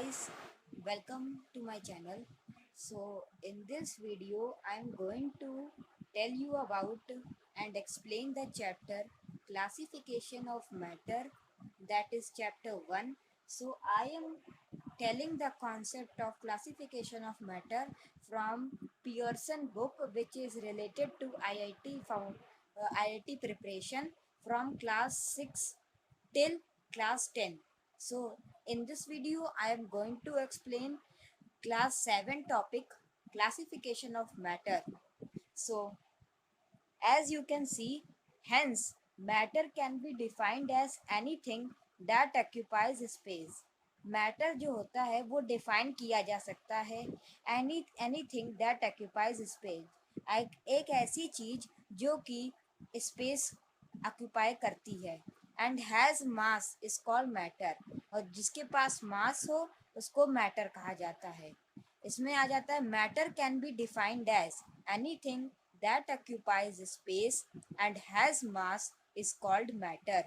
guys, welcome to my channel. So in this video I am going to tell you about and explain the chapter classification of matter, that is chapter 1. So I am telling the concept of classification of matter from Pearson book, which is related to IIT preparation from class 6 till class 10. So in this video I am going to explain class 7 topic, classification of matter. So as you can see, hence matter can be defined as anything that occupies space. Matter जो होता है वो define किया जा सकता है anything that occupies space, एक ऐसी चीज जो कि स्पेस ऑक्यूपाई करती है, and has mass is called matter, और जिसके पास मास हो उसको मैटर कहा जाता है। इसमें आ जाता है matter can be defined as anything that occupies space and has mass is called matter.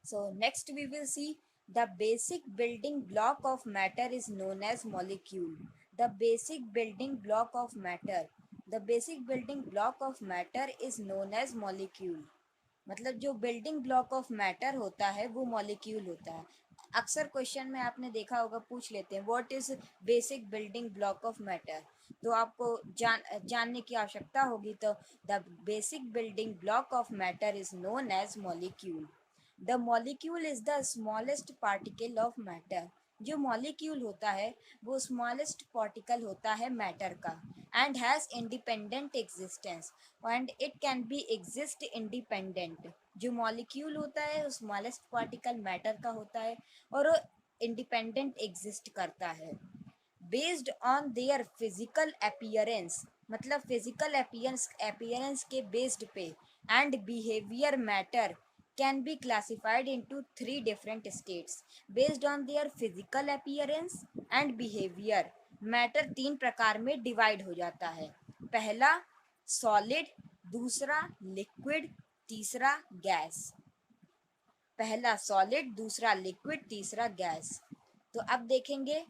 So next we will see the basic building block of matter is known as molecule. The basic building block of matter. The basic building block of matter is known as molecule. मतलब जो building block of matter होता है वो molecule होता है। अक्सर question में आपने देखा होगा, पूछ लेते हैं what is basic building block of matter, तो आपको जानने की आवश्यकता होगी। तो the basic building block of matter is known as molecule. The molecule is the smallest particle of matter. जो मॉलिक्यूल होता है वो स्मॉलेस्ट पार्टिकल होता है मैटर का, and has independent existence, and it can be exist independent. जो molecule होता है वो स्मॉलेस्ट पार्टिकल मैटर का होता है और वो इंडिपेंडेंट एग्जिस्ट करता है based on their physical appearance, मतलब फिजिकल अपीयरेंस के बेस्ड पे, and behaviour matter can be classified into three different states based on their physical appearance and behavior. Matter तीन प्रकार में डिवाइड हो जाता है। पहला सॉलिड, दूसरा लिक्विड, तीसरा गैस। पहला सॉलिड, दूसरा लिक्विड, तीसरा गैस। तो अब देखेंगे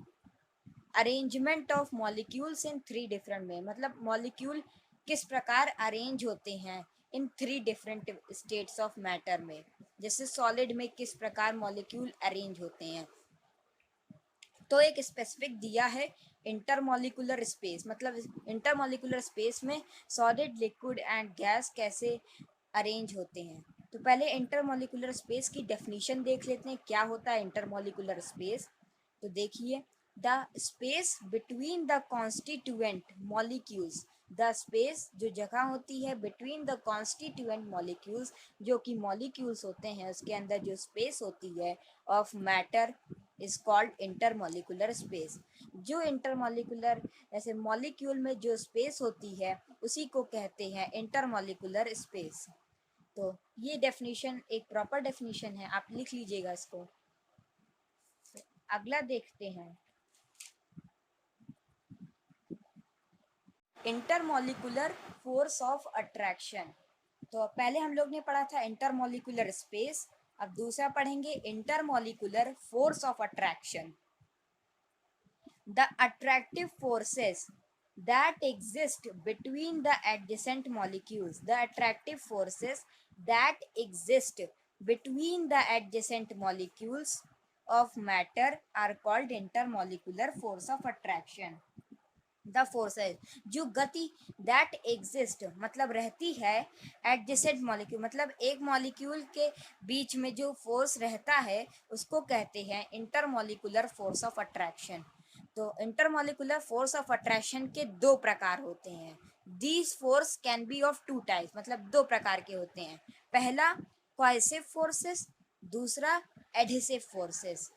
arrangement of molecules in three different में, मतलब मॉलिक्यूल किस प्रकार अरेंज होते हैं in three different states of matter में। जैसे सॉलिड में किस प्रकार मॉलिक्यूल अरेंज होते हैं, तो एक स्पेसिफिक दिया है इंटरमॉलिक्यूलर स्पेस, मतलब इंटरमॉलिक्यूलर स्पेस में सॉलिड, लिक्विड एंड गैस कैसे अरेंज होते हैं। तो पहले इंटरमॉलिक्यूलर स्पेस की डेफिनेशन देख लेते हैं, क्या होता है इंटरमॉलिक्यूलर स्पेस। तो देखिए, the space between the constituent molecules, the space जो जगह होती है बिटवीन द कॉन्स्टिट्यूएंट मॉलिक्यूल्स, जो कि मॉलिक्यूल्स होते हैं उसके अंदर जो स्पेस होती है of matter is called intermolecular space. जो इंटरमॉलिक्यूलर ऐसे मॉलिक्यूल में जो स्पेस होती है उसी को कहते हैं इंटरमॉलिक्यूलर स्पेस। तो ये डेफिनेशन एक प्रॉपर डेफिनेशन है, आप लिख लीजिएगा इसको। अगला देखते हैं इंटरमॉलिक्यूलर फोर्स ऑफ अट्रैक्शन। तो पहले हम लोग ने पढ़ा था इंटरमॉलिक्यूलर स्पेस, अब दूसरा पढ़ेंगे intermolecular force of attraction. The attractive forces that exist between the adjacent molecules, the attractive forces that exist between the adjacent molecules of matter are called intermolecular force of attraction. The forces जो गति that exist मतलब रहती है adjacent molecule, मतलब एक molecule के बीच में जो फोर्स रहता है उसको कहते हैं इंटरमॉलिक्यूलर फोर्स ऑफ अट्रैक्शन। तो इंटरमॉलिक्यूलर फोर्स ऑफ अट्रैक्शन के दो प्रकार होते हैं। These force can be of two types, मतलब दो प्रकार के होते हैं। पहला कोहेसिव फोर्सेस, दूसरा adhesive forces.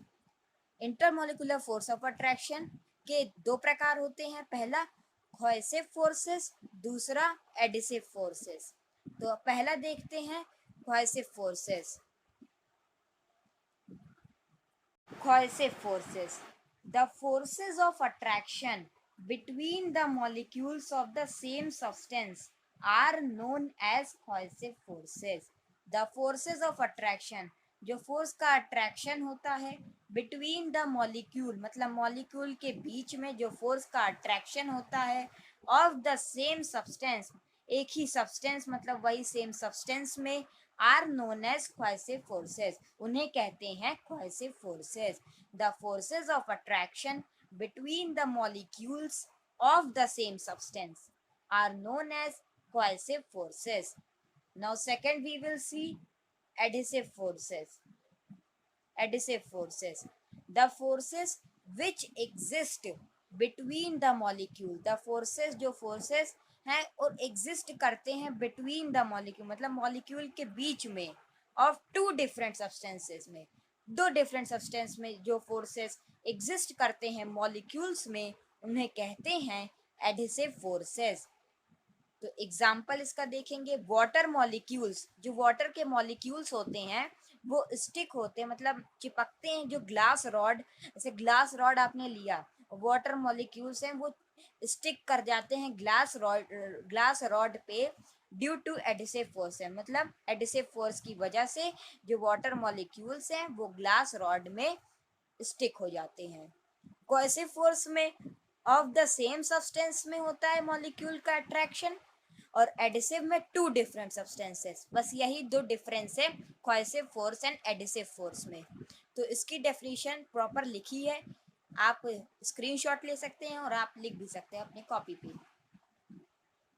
Intermolecular force of attraction के दो प्रकार होते हैं, पहला कोहेसिव फोर्सेस, दूसरा एडिसिव फोर्सेस। तो पहला देखते हैं cohesive forces. Cohesive forces, the forces of attraction between the molecules of the same substance are known as cohesive forces. The forces of attraction जो फोर्स का अट्रैक्शन होता है बिटवीन द मॉलिक्यूल, मतलब molecule के बीच में जो फोर्स का attraction होता है ऑफ द सेम सब्सटेंस, एक ही सब्सटेंस मतलब वही सेम सब्सटेंस में, are known as cohesive forces, उन्हें कहते हैं cohesive forces. The forces of attraction between the molecules of the same substance are known as cohesive forces. Now second we will see adhesive forces. Adhesive forces, the forces which exist between the molecule, the forces जो forces हैं और exist करते हैं between the molecule, मतलब molecule के बीच में of two different substances में, दो different substance में जो forces exist करते हैं molecules में, उन्हें कहते हैं adhesive forces। तो एग्जाम्पल इसका देखेंगे, वाटर मॉलिक्यूल्स, जो वाटर के मॉलिक्यूल्स होते हैं वो स्टिक होते हैं, मतलब चिपकते हैं, जो ग्लास रॉड, जैसे ग्लास रॉड आपने लिया, वाटर मॉलिक्यूल्स हैं वो स्टिक कर जाते हैं ग्लास रॉड पे ड्यू टू एडिसिव फोर्स है, मतलब एडिसिव फोर्स की वजह से जो वाटर मॉलिक्यूल्स हैं वो ग्लास रॉड में स्टिक हो जाते हैं। कोएसिव फोर्स में ऑफ द सेम सब्सटेंस में होता है मॉलिक्यूल का अट्रैक्शन, और एडिसिव में टू डिफरेंट सब्सटेंसेस, बस यही दो डिफरेंस है cohesive force and adhesive force में। तो इसकी डेफिनेशन प्रॉपर लिखी है, आप स्क्रीनशॉट ले सकते हैं और आप लिख भी सकते हैं अपनी कॉपी पे।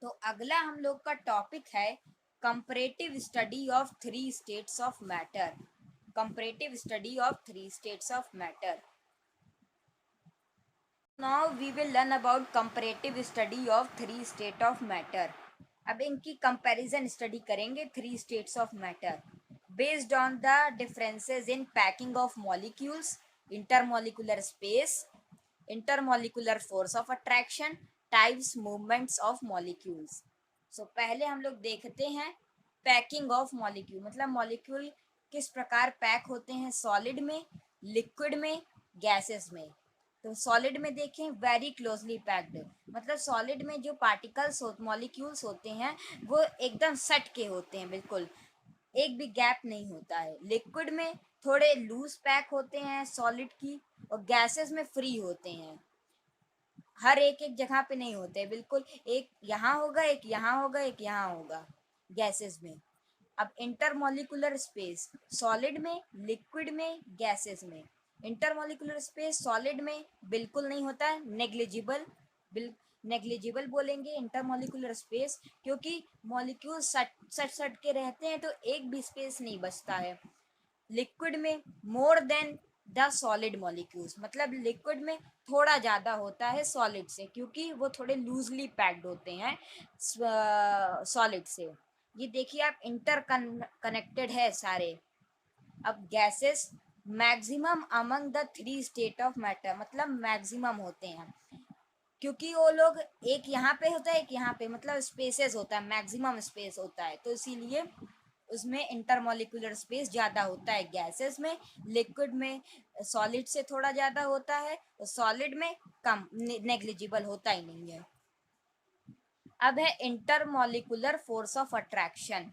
तो अगला हम लोग का टॉपिक है comparative study of three states of matter. Comparative study of three states of matter. Now we will learn about comparative study of three state of matter. अब इनकी कंपैरिजन स्टडी करेंगे three states of matter based on the differences in packing of molecules, intermolecular space, intermolecular force of attraction, types movements of molecules. So पहले हम लोग देखते हैं packing of molecule, मतलब molecule किस प्रकार पैक होते हैं, सॉलिड में, लिक्विड में, गैसेस में। तो सॉलिड में देखें वेरी क्लोजली पैक्ड, मतलब सॉलिड में जो पार्टिकल्स मॉलिक्यूल्स होते हैं वो एकदम सट के होते हैं, बिल्कुल एक भी गैप नहीं होता है। लिक्विड में थोड़े लूज पैक होते हैं सॉलिड की, और गैसेस में फ्री होते हैं, हर एक एक जगह पे नहीं होते, बिल्कुल एक यहाँ होगा, एक यहाँ होगा, एक यहाँ होगा गैसेस में। अब इंटरमॉलिक्यूलर स्पेस सॉलिड में, लिक्विड में, गैसेस में। इंटरमॉलिक्यूलर स्पेस सॉलिड में बिल्कुल नहीं होता है, नेग्लिजिबल, नेग्लिजिबल बोलेंगे इंटरमॉलिक्यूलर स्पेस, क्योंकि मॉलिक्यूल सट सट सट के रहते हैं तो एक भी स्पेस नहीं बचता है। लिक्विड में more than the solid molecules, मतलब लिक्विड में थोड़ा ज़्यादा होता है सॉलिड से, क्योंकि वो थोड़े लूजली पैक्ड होते हैं सॉलिड से। ये देखिए आप इंटर कनेक्टेड है सारे। अब gases maximum among the three state of matter, मतलब मैक्सिमम होते हैं, क्योंकि वो लोग एक यहाँ पे होता है, एक यहाँ पे, मतलब स्पेसेस होता है, मैक्सिमम स्पेस होता है, तो इसीलिए उसमें इंटरमॉलिक्यूलर स्पेस ज़्यादा होता है गैसेस में। लिक्विड में सॉलिड से थोड़ा ज़्यादा होता है, तो सॉलिड में कम, नेग्लिजिबल होता ही नहीं है। अब है इंटरमॉलिक्यूलर फोर्स ऑफ अट्रैक्शन।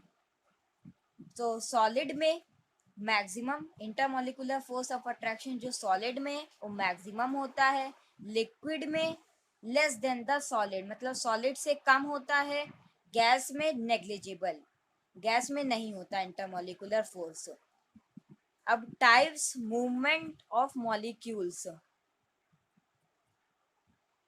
तो सॉलिड में maximum intermolecular force of attraction जो सॉलिड में वो मैक्सिमम होता है, लिक्विड में लेस देन द सॉलिड, मतलब सॉलिड से कम होता है, गैस में नेग्लिजिबल, गैस में नहीं होता इंटरमॉलिक्यूलर फोर्स। अब types movement of molecules,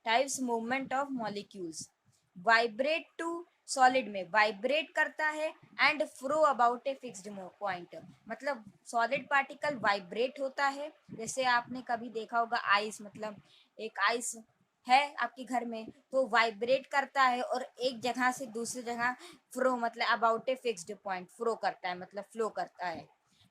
types movement of molecules, vibrate to solid में वाइब्रेट करता है and fro about a fixed point, मतलब सॉलिड पार्टिकल वाइब्रेट होता है, जैसे आपने कभी देखा होगा आइस, मतलब एक आइस है आपके घर में तो वाइब्रेट करता है और एक जगह से दूसरी जगह फ्रो, मतलब अबाउट ए फिक्स्ड पॉइंट फ्रो करता है, मतलब फ्लो करता है।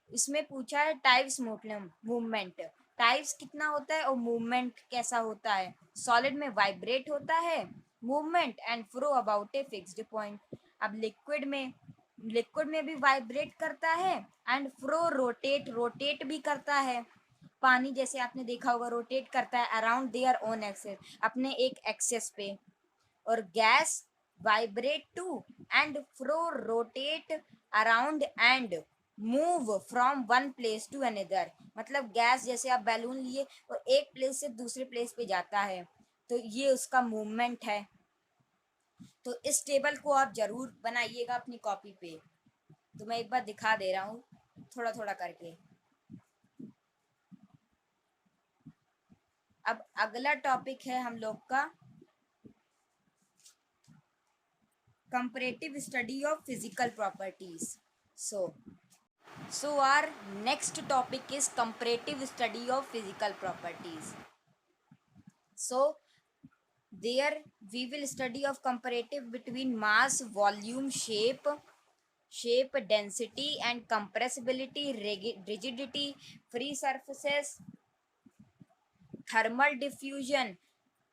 इसमें पूछा है टाइप्स मूवमेंट, टाइप्स कितना होता है और मूवमेंट कैसा होता है। सॉलिड में वाइब्रेट होता है movement and fro about a fixed point. अब लिक्विड में भी वाइब्रेट करता है एंड फ्रो रोटेट, रोटेट भी करता है, पानी जैसे आपने देखा होगा रोटेट करता है अराउंड देयर ओन एक्सेस, अपने एक एक्सेस पे। और gas vibrate to and fro rotate around and move from one place to another, मतलब गैस जैसे आप बैलून लिए और एक प्लेस से दूसरे प्लेस पे जाता है, तो ये उसका मूवमेंट है। तो इस टेबल को आप जरूर बनाइएगा अपनी कॉपी पे। तो मैं एक बार दिखा दे रहा हूँ थोड़ा थोड़ा करके। अब अगला टॉपिक है हम लोग का comparative study of physical properties. So our next topic is comparative study of physical properties. So there we will study of comparative between mass, volume, shape, density and compressibility, rigidity, free surfaces, thermal diffusion,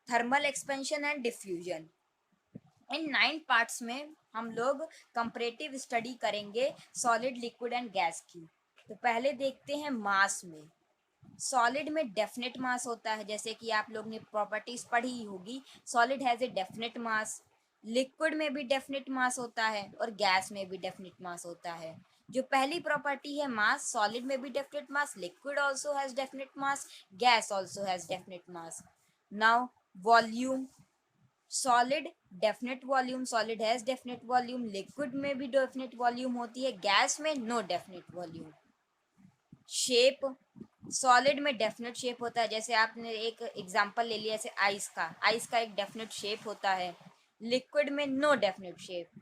thermal expansion and diffusion. In 9 parts में हम लोग comparative study करेंगे solid, liquid and gas की। तो पहले देखते हैं मास में। सॉलिड में डेफिनेट मास होता है, जैसे कि आप लोग ने प्रॉपर्टीज पढ़ी ही होगी, solid has a definite mass. Liquid में भी डेफिनेट मास होता है और गैस में भी डेफिनेट मास होता है। जो पहली प्रॉपर्टी है मास, सॉलिड में भी definite mass, liquid also has definite mass, gas also has definite mass. Now volume, solid definite volume, solid has definite volume, liquid में भी डेफिनेट वॉल्यूम होती है, गैस में no definite volume. Shape, solid में definite shape होता है, जैसे आपने एक एग्जांपल ले लिया, जैसे आइस का एक डेफिनेट शेप होता है। लिक्विड में no definite shape,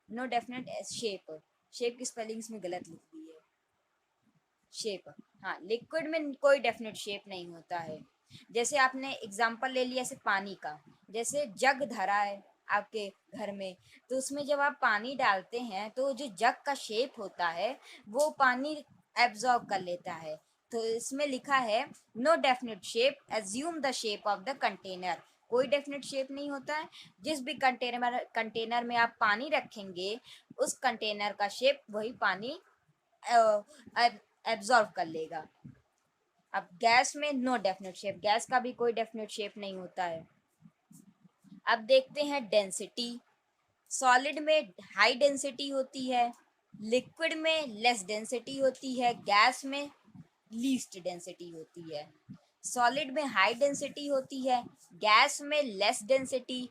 no definite shape, shape की स्पेलिंग्स में गलत लिख दी है, शेप। हाँ, लिक्विड में कोई डेफिनेट शेप नहीं होता है। जैसे आपने एग्जांपल ले लिया जैसे पानी का, जैसे जग धरा है आपके घर में, तो उसमें जब आप पानी डालते हैं तो जो जग का शेप होता है वो पानी एब्जॉर्ब कर लेता है। तो इसमें लिखा है no definite shape, assume the shape of the container. कोई डेफिनेट शेप नहीं होता है। जिस भी कंटेनर में आप पानी रखेंगे उस कंटेनर का शेप वही पानी एब्जॉर्ब कर लेगा। अब गैस में नो डेफिनेट शेप, गैस का भी कोई डेफिनेट शेप नहीं होता है। अब देखते हैं डेंसिटी। सॉलिड में हाई डेंसिटी होती है, लिक्विड में लेस डेंसिटी होती है, गैस में लीस्ट डेंसिटी होती है। सॉलिड में हाई डेंसिटी होती है, गैस में लेस डेंसिटी,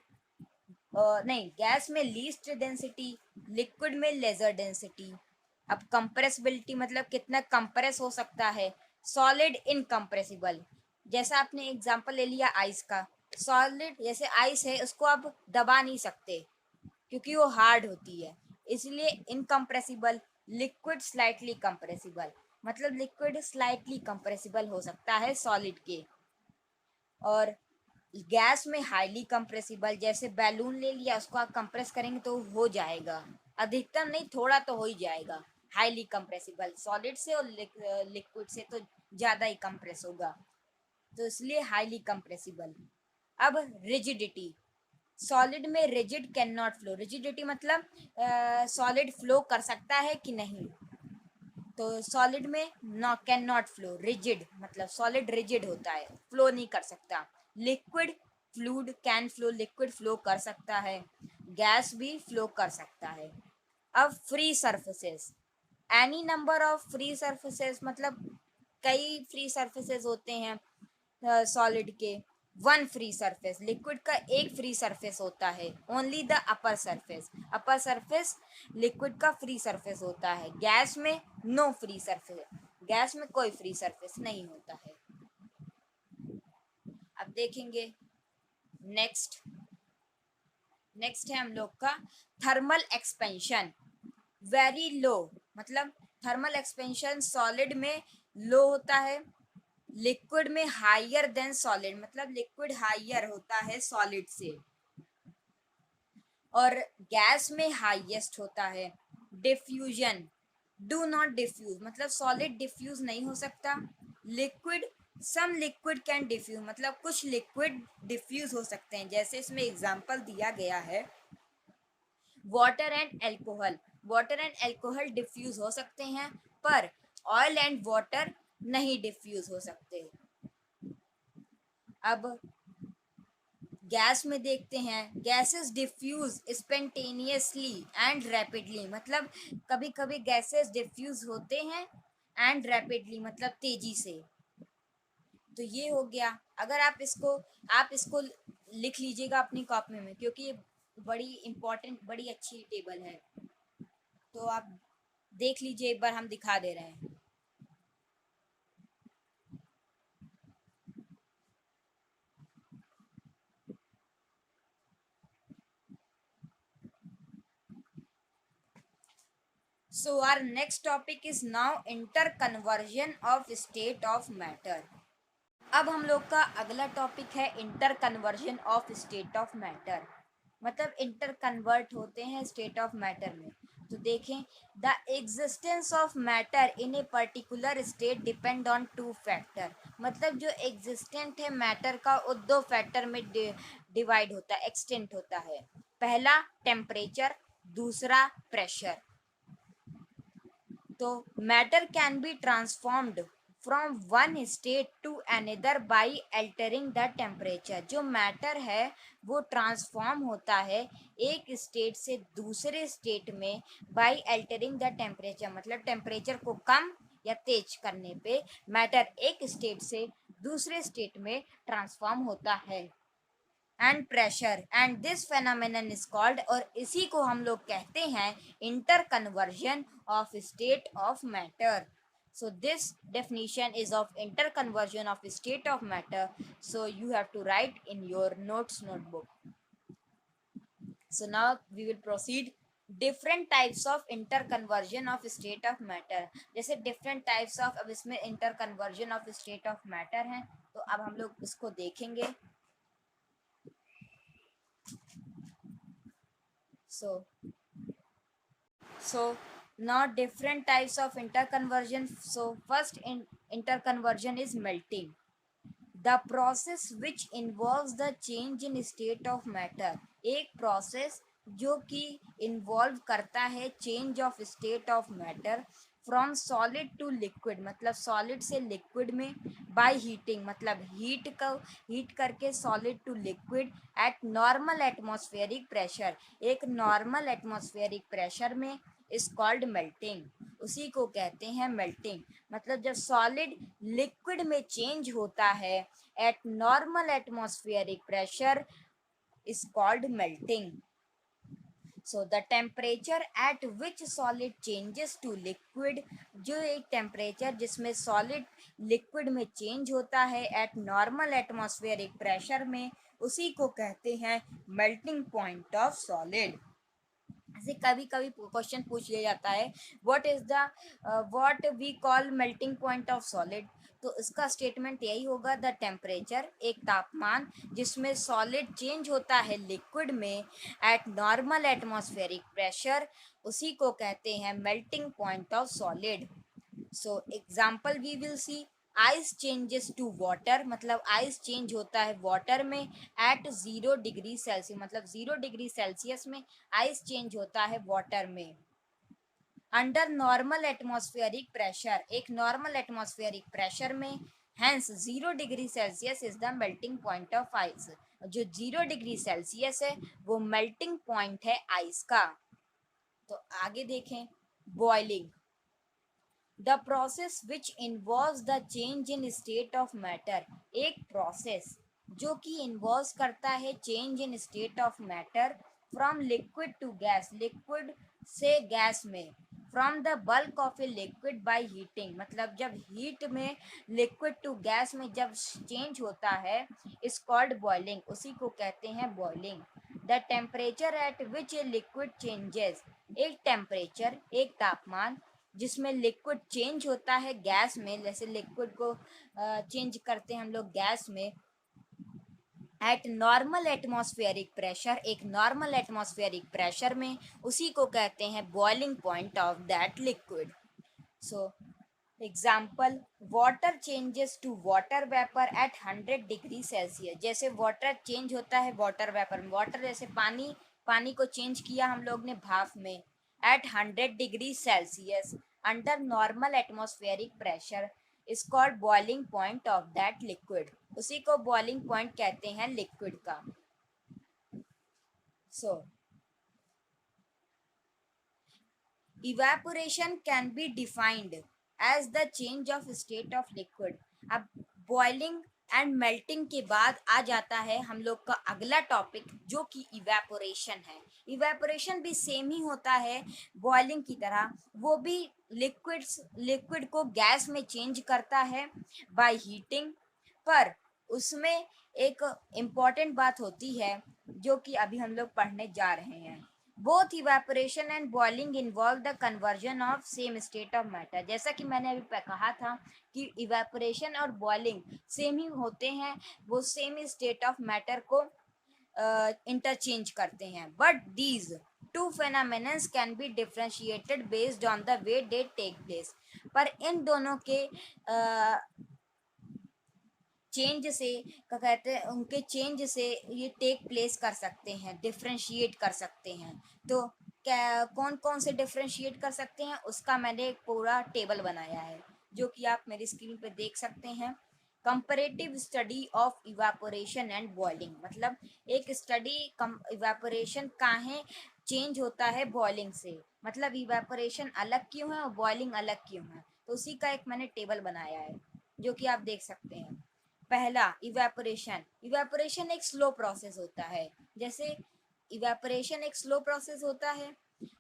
नहीं, गैस में लीस्ट डेंसिटी, लिक्विड में लेजर डेंसिटी। अब कंप्रेसिबिलिटी मतलब कितना कंप्रेस हो सकता है, सॉलिड इनकम्प्रेसिबल। जैसा आपने एग्जांपल ले लिया आइस का, सॉलिड जैसे आइस है उसको आप दबा नहीं सकते क्योंकि वो हार्ड होती है, इसलिए इनकम्प्रेसिबल। लिक्विड स्लाइटली कंप्रेसिबल, मतलब लिक्विड स्लाइटली कंप्रेसिबल हो सकता है सॉलिड के। और गैस में हाईली कंप्रेसिबल, जैसे बैलून ले लिया उसको आप कंप्रेस करेंगे तो हो जाएगा, अधिकतम नहीं थोड़ा तो हो ही जाएगा। हाईली कंप्रेसिबल सॉलिड से और लिक्विड से तो ज़्यादा ही कंप्रेस होगा, तो इसलिए हाईली कंप्रेसिबल। अब रिजिडिटी, सॉलिड में rigid can not flow, rigidity मतलब सॉलिड फ्लो कर सकता है कि नहीं, तो सॉलिड में कैन नॉट फ्लो, रिजिड मतलब सॉलिड रिजिड होता है, फ्लो नहीं कर सकता। Liquid fluid can flow, liquid flow कर सकता है, गैस भी फ्लो कर सकता है। अब free surfaces, any number of free surfaces, मतलब कई फ्री सरफेसेस होते हैं सॉलिड के। वन फ्री सरफेस, लिक्विड का एक फ्री सरफेस होता है, only the upper surface, upper surface liquid का फ्री सरफेस होता है। गैस में नो फ्री सरफेस, गैस में कोई फ्री सरफेस नहीं होता है। अब देखेंगे नेक्स्ट नेक्स्ट है हम लोग का थर्मल एक्सपेंशन। वेरी लो, मतलब थर्मल एक्सपेंशन सॉलिड में लो होता है, लिक्विड में हायर देन सॉलिड, मतलब लिक्विड हायर होता है सॉलिड से, और गैस में हाईएस्ट होता है। डिफ्यूजन, डू नॉट डिफ्यूज, मतलब सॉलिड डिफ्यूज नहीं हो सकता। Liquid, some liquid can diffuse, मतलब कुछ लिक्विड डिफ्यूज हो सकते हैं, जैसे इसमें एग्जांपल दिया गया है water and alcohol. Water and alcohol diffuse हो सकते हैं पर ऑयल एंड वाटर नहीं डिफ्यूज हो सकते। अब गैस में देखते हैं gases diffuse spontaneously and rapidly, मतलब कभी कभी गैसेस डिफ्यूज होते हैं एंड रैपिडली मतलब तेजी से। तो ये हो गया। अगर आप इसको लिख लीजिएगा अपनी कॉपी में, क्योंकि ये बड़ी इम्पोर्टेंट बड़ी अच्छी टेबल है। तो आप देख लीजिए, एक बार हम दिखा दे रहे हैं। So our next topic is now interconversion of state of matter. अब हम लोग का अगला टॉपिक है inter conversion of state of matter, मतलब इंटर कन्वर्ट होते हैं स्टेट ऑफ मैटर में। तो देखें, the existence of matter in a particular state depend on two factor, मतलब जो एग्जिस्टेंट है मैटर का वो दो फैक्टर में डिवाइड होता है, एक्सटेंट होता है। पहला टेम्परेचर, दूसरा प्रेशर। तो matter can be transformed from one state to another by altering the temperature. जो मैटर है वो ट्रांसफॉर्म होता है एक स्टेट से दूसरे स्टेट में बाई अल्टरिंग द टेम्परेचर, मतलब टेम्परेचर को कम या तेज करने पे मैटर एक स्टेट से दूसरे स्टेट में ट्रांसफॉर्म होता है। And pressure and this phenomenon is called, और इसी को हम लोग कहते हैं inter conversion of state of matter. So this definition is of interconversion of state of matter. So you have to write in your notes notebook. So now we will proceed different types of interconversion of state of matter. जैसे different types of, अब इसमें interconversion of state of matter है, तो अब हम लोग इसको देखेंगे। So now different types of interconversion. So first in interconversion is melting, the process which involves the change in state of matter। एक process जो कि इन्वॉल्व करता है change of state of matter from solid to liquid, मतलब solid से liquid में, by heating मतलब heat करके solid to liquid at normal atmospheric pressure, एक नॉर्मल एटमॉस्फेरिक प्रेशर में, इज कॉल्ड मेल्टिंग। उसी को कहते हैं मेल्टिंग, मतलब जब सॉलिड लिक्विड में चेंज होता है eight normal atmospheric pressure is called melting. So the temperature at which solid changes to liquid, जो एक टेम्परेचर जिसमें सॉलिड लिक्विड में चेंज होता है एट नॉर्मल एटमॉस्फेरिक प्रेशर में, उसी को कहते हैं मेल्टिंग पॉइंट ऑफ सॉलिड। ऐसे कभी कभी क्वेश्चन पूछ लिया जाता है what we call melting point of solid, तो इसका स्टेटमेंट यही होगा, द टेम्परेचर, एक तापमान जिसमें सॉलिड चेंज होता है लिक्विड में एट नॉर्मल एटमॉस्फेरिक प्रेशर, उसी को कहते हैं melting point of solid. So example we will see, ice changes to water, मतलब आइस चेंज होता है वाटर में एट 0 डिग्री सेल्सियस, मतलब 0 डिग्री सेल्सियस में आइस चेंज होता है वाटर में। अंडर नॉर्मल एटमॉस्फेरिक प्रेशर, एक नॉर्मल एटमॉस्फेरिक प्रेशर में, hence 0 degree Celsius is the melting point of ice. जो 0 डिग्री सेल्सियस है वो मेल्टिंग पॉइंट है आइस का। तो आगे देखें, boiling, the process which involves the change in state of matter, एक प्रोसेस जो कि इन्वॉल्व करता है change in state of matter from liquid to gas, liquid से गैस में, from the bulk of a liquid by heating, मतलब जब heat में लिक्विड टू गैस में जब चेंज होता है, इज कॉल्ड बॉइलिंग, उसी को कहते हैं boiling. The temperature at which a liquid changes, एक टेम्परेचर एक तापमान जिसमें लिक्विड चेंज होता है गैस में, जैसे लिक्विड को चेंज करते हैं हम लोग गैस में एट नॉर्मल एटमॉस्फेरिक प्रेशर, एक नॉर्मल एटमॉस्फेरिक प्रेशर में, उसी को कहते हैं boiling point of that liquid. So example, water changes to water vapour at 100 degree Celsius, जैसे वाटर चेंज होता है वाटर वेपर में, वाटर जैसे पानी को चेंज किया हम लोग ने भाप में at 100 degree Celsius under normal atmospheric pressure is called boiling point of that liquid, उसी को बॉइलिंग पॉइंट कहते हैं लिक्विड का। So evaporation can be defined as the change of state of liquid. अब बॉइलिंग एंड मेल्टिंग के बाद आ जाता है हम लोग का अगला टॉपिक जो कि इवेपोरेशन है। इवेपोरेशन भी सेम ही होता है बॉइलिंग की तरह, वो भी लिक्विड को गैस में चेंज करता है बाय हीटिंग। पर उसमें एक इम्पॉर्टेंट बात होती है जो कि अभी हम लोग पढ़ने जा रहे हैं। Both evaporation and boiling involve the conversion of same state of matter. जैसा कि मैंने अभी कहा था कि इवेपोरेशन और बॉइलिंग सेम ही होते हैं, वो सेम स्टेट ऑफ मैटर को इंटरचेंज करते हैं। But these two phenomenons can be differentiated based on the way they take place. पर इन दोनों के चेंज से क्या कहते हैं, उनके चेंज से ये टेक प्लेस कर सकते हैं, डिफ्रेंशिएट कर सकते हैं। तो क्या कौन कौन से डिफ्रेंशिएट कर सकते हैं उसका मैंने एक पूरा टेबल बनाया है जो कि आप मेरी स्क्रीन पे देख सकते हैं। Comparative study of evaporation and boiling, मतलब एक स्टडी इवापोरेशन काहे चेंज होता है बॉइलिंग से, मतलब इवापोरेशन अलग क्यों है और बॉइलिंग अलग क्यों है, तो उसी का एक मैंने टेबल बनाया है जो कि आप देख सकते हैं। पहला इवेपोरेशन। इवेपोरेशन एक स्लो प्रोसेस होता है, जैसे इवेपोरेशन एक स्लो प्रोसेस होता है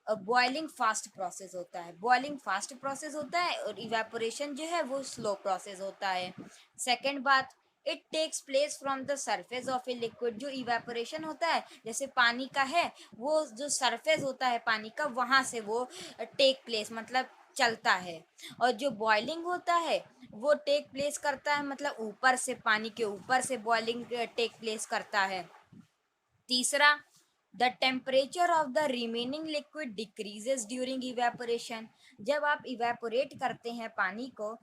और बॉइलिंग फास्ट प्रोसेस होता है। बॉइलिंग फास्ट प्रोसेस होता है और इवेपोरेशन जो है वो स्लो प्रोसेस होता है। सेकंड बात, it takes place from the surface of a liquid. जो इवेपोरेशन होता है जैसे पानी का है, वो जो सरफेस होता है पानी का वहाँ से वो टेक प्लेस मतलब चलता है। और जो बॉइलिंग होता है वो टेक प्लेस करता है मतलब ऊपर से, पानी के ऊपर से बॉइलिंग टेक प्लेस करता है। तीसरा, the temperature of the remaining liquid decreases during evaporation. जब आप इवेपोरेट करते हैं पानी को,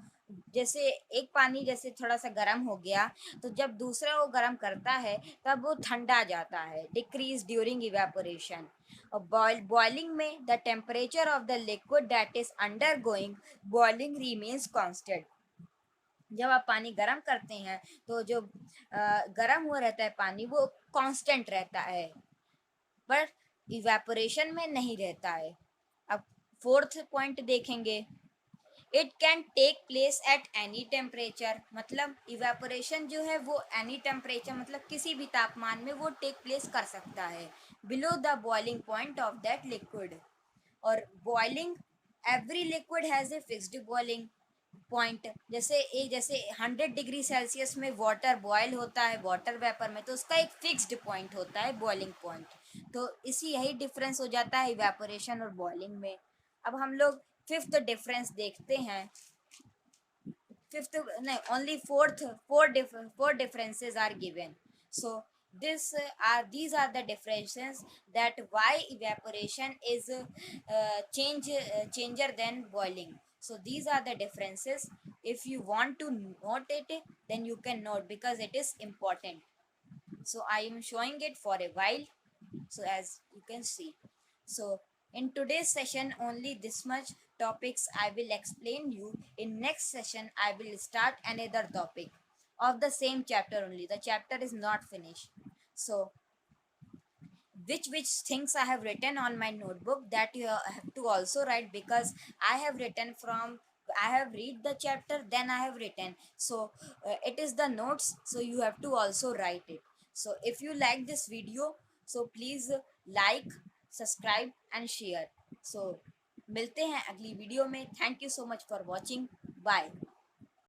जैसे एक पानी जैसे थोड़ा सा गर्म हो गया तो जब दूसरा वो गर्म करता है तब वो ठंडा जाता है, डिक्रीज ड्यूरिंग इवेपोरेशन। और बॉइलिंग में the temperature of the liquid that is undergoing boiling remains constant. जब आप पानी गर्म करते हैं तो जो गर्म हुआ रहता है पानी वो कांस्टेंट रहता है, पर इवेपोरेशन में नहीं रहता है। अब फोर्थ पॉइंट देखेंगे, it can take place at any temperature. मतलब इवेपोरेशन जो है वो एनी टेम्परेचर मतलब किसी भी तापमान में वो टेक प्लेस कर सकता है below the boiling point of that liquid. और boiling, every liquid has a fixed boiling point. जैसे 100 डिग्री सेल्सियस में वाटर बॉयल होता है वाटर वेपर में, तो उसका एक फिक्स्ड पॉइंट होता है बॉइलिंग पॉइंट। तो इसी यही डिफरेंस हो जाता है इवेपोरेशन और बॉइलिंग में। अब हम लोग फिफ्थ डिफरेंस देखते हैं। फिफ्थ नहीं, only four differences are given. So these are the differences that why evaporation is changer than boiling. So these are the differences. If you want to note it, then you can note because it is important. So I am showing it for a while, so as you can see. So in today's session only this much topics I will explain you. In next session I will start another topic of the same chapter only. The chapter is not finished. So which things I have written on my notebook, that you have to also write, because I have written from, I have read the chapter then I have written. So it is the notes, so you have to also write it. So if you like this video, so please like, subscribe and share. So मिलते हैं अगली video में। Thank you so much for watching. Bye.